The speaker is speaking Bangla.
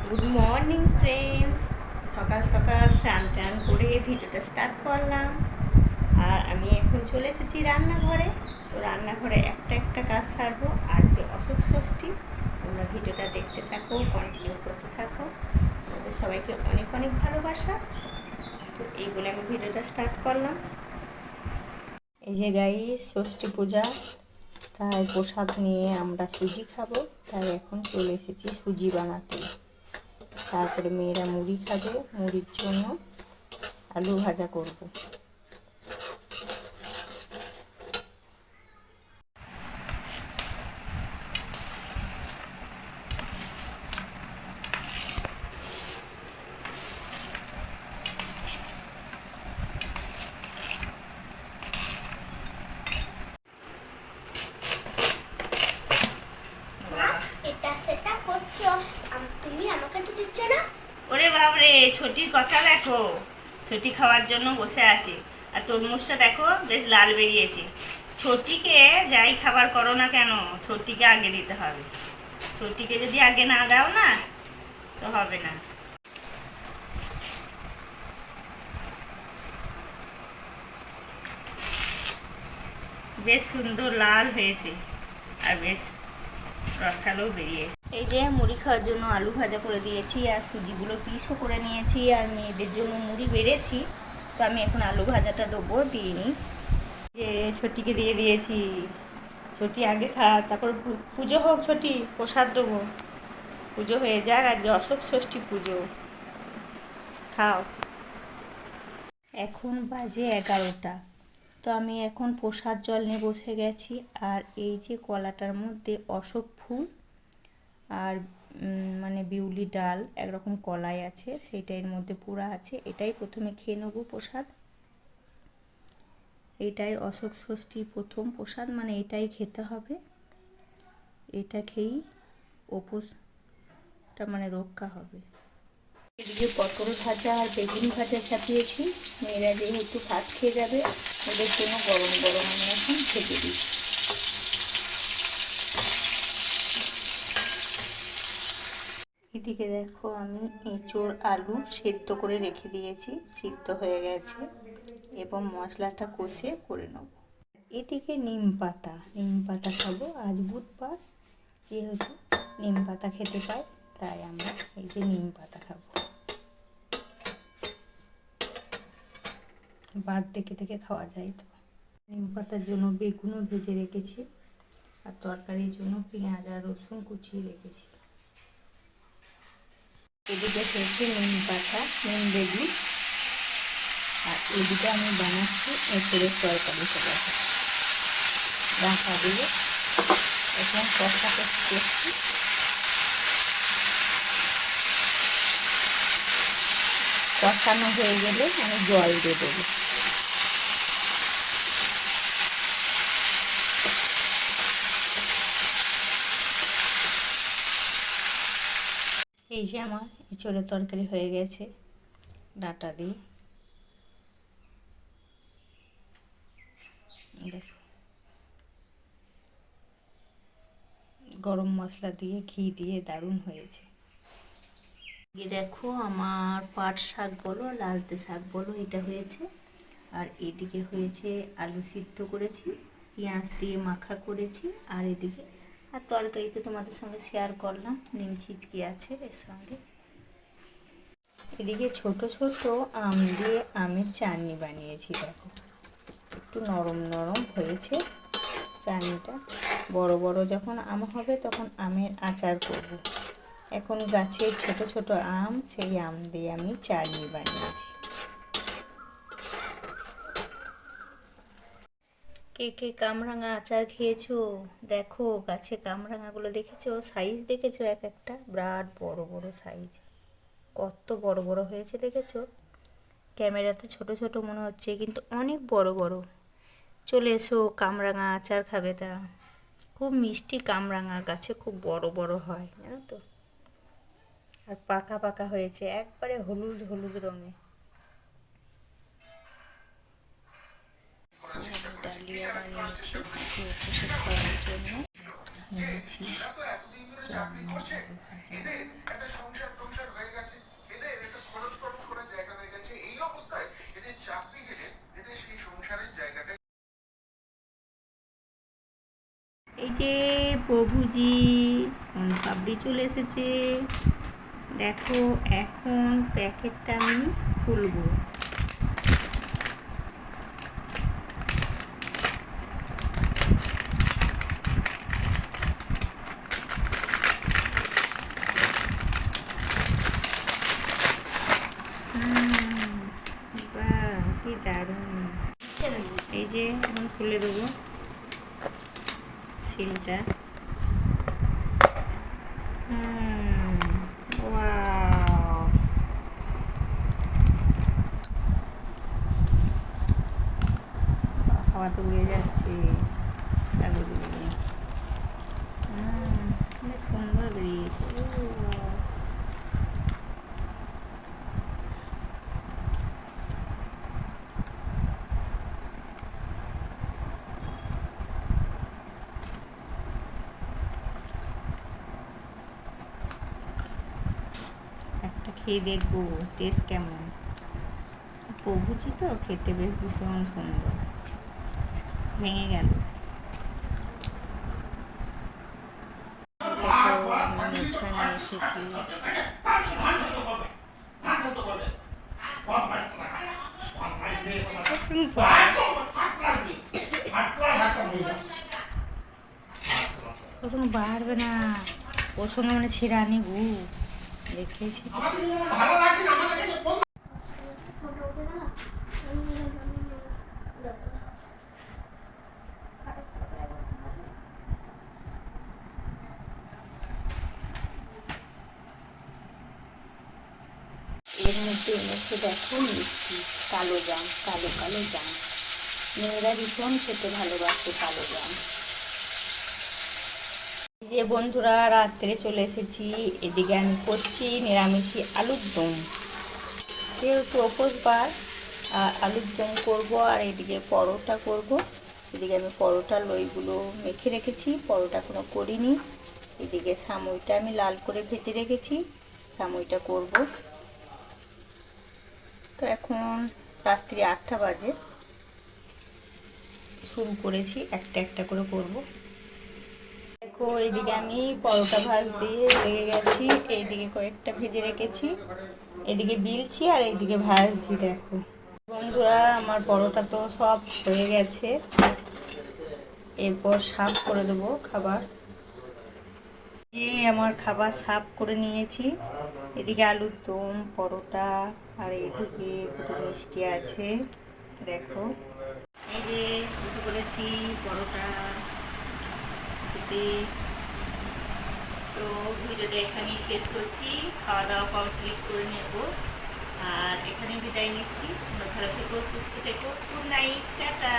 Good morning friends. সকাল সকাল স্নান টান করে ভিডিওটা স্টার্ট করলাম। আর আমি এখন চলে এসেছি রান্নাঘরে। তো রান্নাঘরে একটা একটা কাজ সারবো। আজকে অশোক ষষ্ঠী। তোমরা ভিডিওটা দেখতে থাকো, কন্টিনিউ করতে থাকো। তোমাদের সবাইকে অনেক অনেক ভালোবাসা। তো এই বলে আমি ভিডিওটা স্টার্ট করলাম। এই যে গাইস, ষষ্ঠী পূজা, তাই প্রসাদ নিয়ে আমরা সুজি খাবো। তাই এখন চলে এসেছি সুজি বানাতে। তারপরে মেয়েরা মুড়ি খাবে, মুড়ির জন্য আলু ভাজা করব। এটা সেটা করছো, তুমি আমাকে তো দিচ্ছ না। ওরে বাবরে, ছোটির কথা দেখো। ছোটি খাওয়ার জন্য বসে আছে। আর তরমুজটা দেখো বেশ লাল বেরিয়েছে। ছোটিকে যাই খাবার করো না কেন, ছোটিকে আগে দিতে হবে। ছোটিকে যদি আগে না দাও না, তো হবে না। বেশ সুন্দর লাল হয়েছে, আর বেশ রসালোও বেরিয়েছে। এই যে মুড়ি খাওয়ার জন্য আলু ভাজা করে দিয়েছি, আর সুজিগুলো পিসও করে নিয়েছি, আর মেয়েদের জন্য মুড়ি বেড়েছি। তো আমি এখন আলু ভাজাটা দেবো, দিয়ে নিই। যে ছোটিকে দিয়ে দিয়েছি। ছোটি আগে খা, তারপর পুজো হোক। ছোটি প্রসাদ দেবো, পুজো হয়ে যাক। আজকে অশোক ষষ্ঠী পুজো। খাও। এখন বাজে 11টা। তো আমি এখন প্রসাদ জল নিয়ে বসে গেছি। আর এই যে কলাটার মধ্যে অশোক ফুল আর মানে বিউলি ডাল, একরকম কলাই আছে, সেইটা এর মধ্যে পুরা আছে। এটাই প্রথমে খেয়ে নেবো প্রসাদ। এটাই অশোক ষষ্ঠী প্রথম প্রসাদ, মানে এটাই খেতে হবে। এটা খেয়েই উপোসটা মানে রক্ষা হবে। এদিকে পটল ভাজা আর বেগুন ভাজা চাপিয়েছি। মেয়েরা যেহেতু ভাত খেয়ে যাবে, ওদের জন্য গরম গরম আমি এখন ভেজে দিই। এদিকে দেখো, আমি এঁচোড় আলু সেদ্ধ করে রেখে দিয়েছি, সিদ্ধ হয়ে গেছে, এবং মশলাটা কষে করে নেব। এদিকে নিম পাতা খাবো। আজ বুধবার, যেহেতু নিম পাতা খেতে পাই, তাই আমরা এই যে নিম পাতা খাবো। বার থেকে থেকে খাওয়া যায়। তো নিম পাতার জন্য বেগুনও ভেজে রেখেছি, আর তরকারির জন্য পেঁয়াজ আর রসুন কুচিয়ে রেখেছি। এদিকে হয়েছে নিম পাতা, নিম বেগুন, আর এদিকে আমি বানাচ্ছি এঁচড়ের তরকারি। সেটা ডাঁটা দিয়ে এখন কষাকষি করছি। কষানো হয়ে গেলে আমি জল দিয়ে দেবো। এই যে আমার এঁচড়ের তরকারি হয়ে গেছে ডাঁটা দিয়ে। দেখো, গরম মশলা দিয়ে ঘি দিয়ে দারুণ হয়েছে। দেখো, আমার পাট শাক বলো, লালতে শাক বলো, এটা হয়েছে। আর এদিকে হয়েছে আলু সিদ্ধ করেছি, পেঁয়াজ দিয়ে মাখা করেছি। আর এদিকে আর তরকারিতে তোমাদের সঙ্গে শেয়ার করলাম, নিম চিচকি আছে এর সঙ্গে। এদিকে ছোট ছোট আম দিয়ে আমের চাটনি বানিয়েছি। দেখো, একটু নরম নরম হয়েছে চাটনিটা। বড় বড় যখন আম হবে তখন আমের আচার করব। এখন গাছের ছোট ছোট আম, সেই আম দিয়ে আমি চাটনি বানিয়েছি। কে কে কামরাঙা আচার খেয়েছো? দেখো, গাছে কামরাঙাগুলো দেখেছো? সাইজ দেখেছো? এক একটা বিরাট বড় বড় সাইজ। কত বড় বড় হয়েছে দেখেছো? ক্যামেরাতে ছোট ছোট মনে হচ্ছে, কিন্তু অনেক বড় বড়। চলে এসো, কামরাঙা আচার খাবে। তা খুব মিষ্টি কামরাঙা, গাছে খুব বড় বড় হয়, জানো তো। আর পাকা পাকা হয়েছে, একবারে হলুদ হলুদ রঙে। ডালিয়া বানিয়েছি উপোসে খাওয়ার জন্য। নিয়েছি চাটনি, আলু ভাজা, যে প্রভুজি সোনপাপড়ি চলে এসেছে। দেখো এখন প্যাকেটটা আমি খুলবো। বাহ, কি দারুণ! এই যে এখন খুলে দেবো সিলটা। ওয়াও, হাওয়াতে উড়ে যাচ্ছে কাগজগুলো। বেশ সুন্দর বেরিয়েছে। একটা খেয়ে দেখবো টেস্ট কেমন। প্রভুজি তো খেতে বেশ ভীষণ সুন্দর। ভেঙে গেল। দেখো আমি মোছা নিয়ে এসেছি। প্রথম বাড়বে না, ওর সঙ্গে মানে ছেড়ানি গু দেখেছি। এর মধ্যে এনেছে দেখো মিষ্টি, কালো জাম, কালো কালো জাম। মেয়েরা ভীষণ খেতে ভালোবাসে কালো জাম। যে বন্ধুরা রাত্রে চলে এসেছি, এদিকে আমি করছি নিরামিষি আলুর দম। যেহেতু উপোসবার আর আলুর দম করবো, আর এদিকে পরোটা করব। এদিকে আমি পরোটা লইগুলো মেখে রেখেছি, পরোটা এখনো করিনি। এদিকে সামুইটা আমি লাল করে ভেজে রেখেছি, সামুইটা করব। তো এখন রাত্রি 8টা বাজে, শুরু করেছি, একটা একটা করে করব। দেখো এইদিকে আমি পরোটা ভাজতে লেগে গেছি, এইদিকে কয়েকটা ভেজে রেখেছি, এদিকে বিলছি আর এইদিকে ভাজছি। দেখো বন্ধুরা আমার পরোটা তো সব হয়ে গেছে, এরপর সার্ভ করে দেবো খাবার। আমার খাবার সার্ভ করে নিয়েছি। এদিকে আলুর দম, পরোটা, আর এইদিকে দুটো মিষ্টি আছে। দেখো এই যে বসে করেছি পরোটা খেতে। তো ভিডিওটা এখানেই শেষ করছি, খাওয়া দাওয়া কমপ্লিট করে নেব আর এখানে বিদায় নিচ্ছি। তোমরা ভালো থেকো, সুস্থ থেকো। Good night, tata.